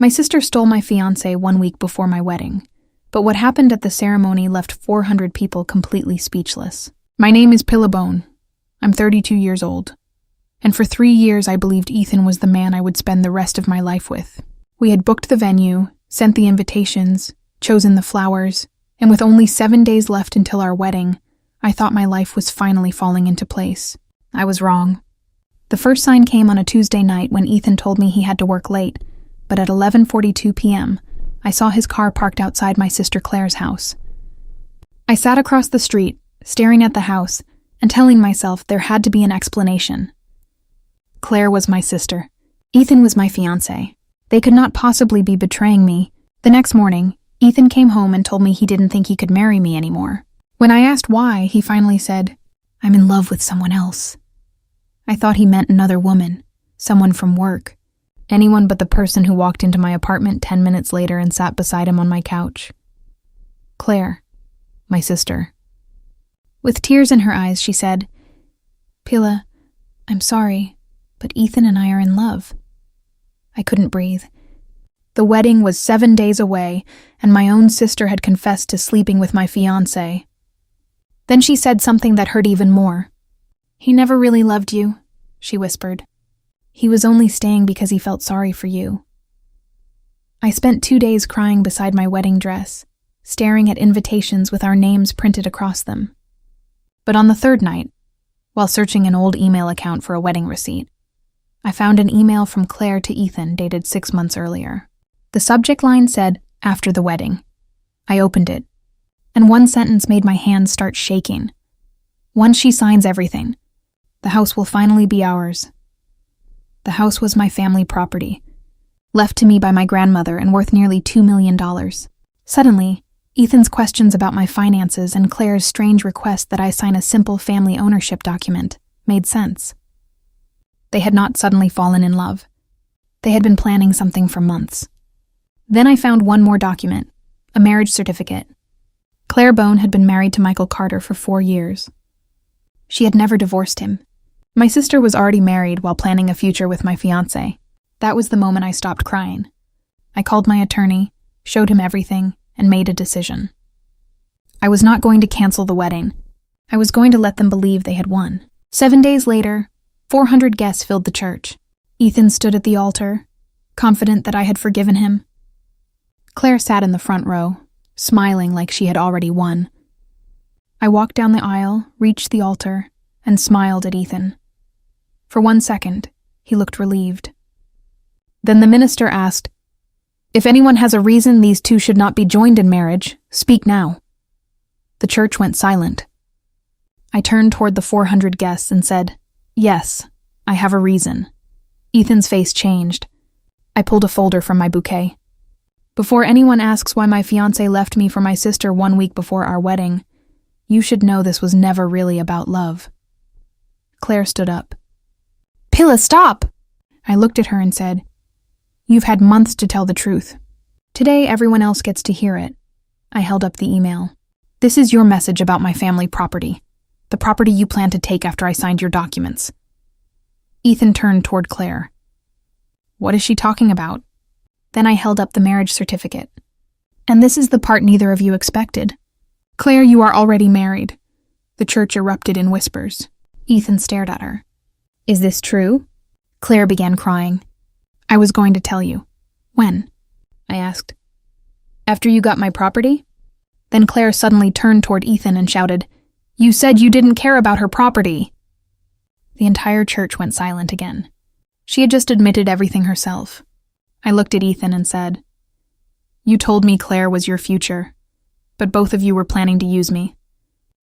My sister stole my fiancé 1 week before my wedding, but what happened at the ceremony left 400 people completely speechless. My name is Pillabone. I'm 32 years old. And for 3 years I believed Ethan was the man I would spend the rest of my life with. We had booked the venue, sent the invitations, chosen the flowers, and with only 7 days left until our wedding, I thought my life was finally falling into place. I was wrong. The first sign came on a Tuesday night when Ethan told me he had to work late, but at 11:42 p.m., I saw his car parked outside my sister Claire's house. I sat across the street, staring at the house, and telling myself there had to be an explanation. Claire was my sister. Ethan was my fiancé. They could not possibly be betraying me. The next morning, Ethan came home and told me he didn't think he could marry me anymore. When I asked why, he finally said, "I'm in love with someone else." I thought he meant another woman, someone from work, anyone but the person who walked into my apartment 10 minutes later and sat beside him on my couch. Claire, my sister. With tears in her eyes, she said, "Pilla, I'm sorry, but Ethan and I are in love." I couldn't breathe. The wedding was 7 days away, and my own sister had confessed to sleeping with my fiancé. Then she said something that hurt even more. "He never really loved you," she whispered. "He was only staying because he felt sorry for you." I spent 2 days crying beside my wedding dress, staring at invitations with our names printed across them. But on the third night, while searching an old email account for a wedding receipt, I found an email from Claire to Ethan dated 6 months earlier. The subject line said, "After the wedding." I opened it, and one sentence made my hands start shaking. "Once she signs everything, the house will finally be ours." The house was my family property, left to me by my grandmother and worth nearly $2 million. Suddenly, Ethan's questions about my finances and Claire's strange request that I sign a simple family ownership document made sense. They had not suddenly fallen in love. They had been planning something for months. Then I found one more document, a marriage certificate. Claire Bone had been married to Michael Carter for 4 years. She had never divorced him. My sister was already married while planning a future with my fiancé. That was the moment I stopped crying. I called my attorney, showed him everything, and made a decision. I was not going to cancel the wedding. I was going to let them believe they had won. 7 days later, 400 guests filled the church. Ethan stood at the altar, confident that I had forgiven him. Claire sat in the front row, smiling like she had already won. I walked down the aisle, reached the altar, and smiled at Ethan. For 1 second, he looked relieved. Then the minister asked, "If anyone has a reason these two should not be joined in marriage, speak now." The church went silent. I turned toward the 400 guests and said, "Yes, I have a reason." Ethan's face changed. I pulled a folder from my bouquet. "Before anyone asks why my fiancé left me for my sister 1 week before our wedding, you should know this was never really about love." Claire stood up. "Pilla, stop!" I looked at her and said, "You've had months to tell the truth. Today everyone else gets to hear it." I held up the email. "This is your message about my family property. The property you plan to take after I signed your documents." Ethan turned toward Claire. "What is she talking about?" Then I held up the marriage certificate. "And this is the part neither of you expected. Claire, you are already married." The church erupted in whispers. Ethan stared at her. "Is this true?" Claire began crying. "I was going to tell you." "When?" I asked. "After you got my property?" Then Claire suddenly turned toward Ethan and shouted, "You said you didn't care about her property." The entire church went silent again. She had just admitted everything herself. I looked at Ethan and said, "You told me Claire was your future, but both of you were planning to use me.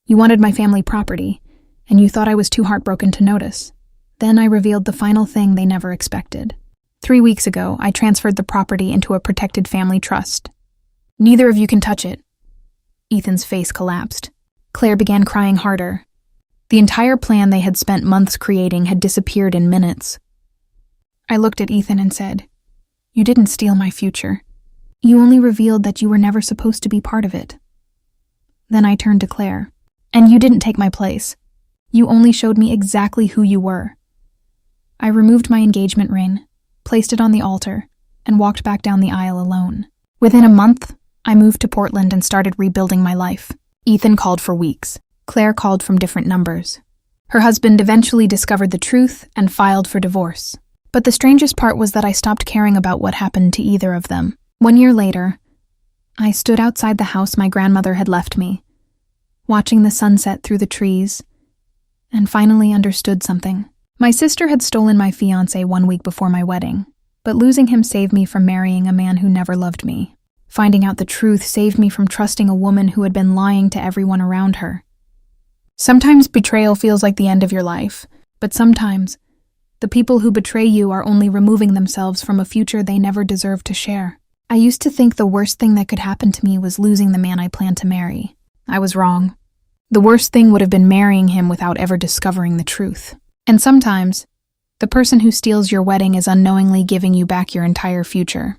You wanted my family property, and you thought I was too heartbroken to notice. Then I revealed the final thing they never expected. 3 weeks ago, I transferred the property into a protected family trust. Neither of you can touch it." Ethan's face collapsed. Claire began crying harder. The entire plan they had spent months creating had disappeared in minutes. I looked at Ethan and said, "You didn't steal my future. You only revealed that you were never supposed to be part of it." Then I turned to Claire. "And you didn't take my place. You only showed me exactly who you were." I removed my engagement ring, placed it on the altar, and walked back down the aisle alone. Within a month, I moved to Portland and started rebuilding my life. Ethan called for weeks. Claire called from different numbers. Her husband eventually discovered the truth and filed for divorce. But the strangest part was that I stopped caring about what happened to either of them. 1 year later, I stood outside the house my grandmother had left me, watching the sunset through the trees, and finally understood something. My sister had stolen my fiancé 1 week before my wedding, but losing him saved me from marrying a man who never loved me. Finding out the truth saved me from trusting a woman who had been lying to everyone around her. Sometimes betrayal feels like the end of your life, but sometimes the people who betray you are only removing themselves from a future they never deserved to share. I used to think the worst thing that could happen to me was losing the man I planned to marry. I was wrong. The worst thing would have been marrying him without ever discovering the truth. And sometimes, the person who steals your wedding is unknowingly giving you back your entire future.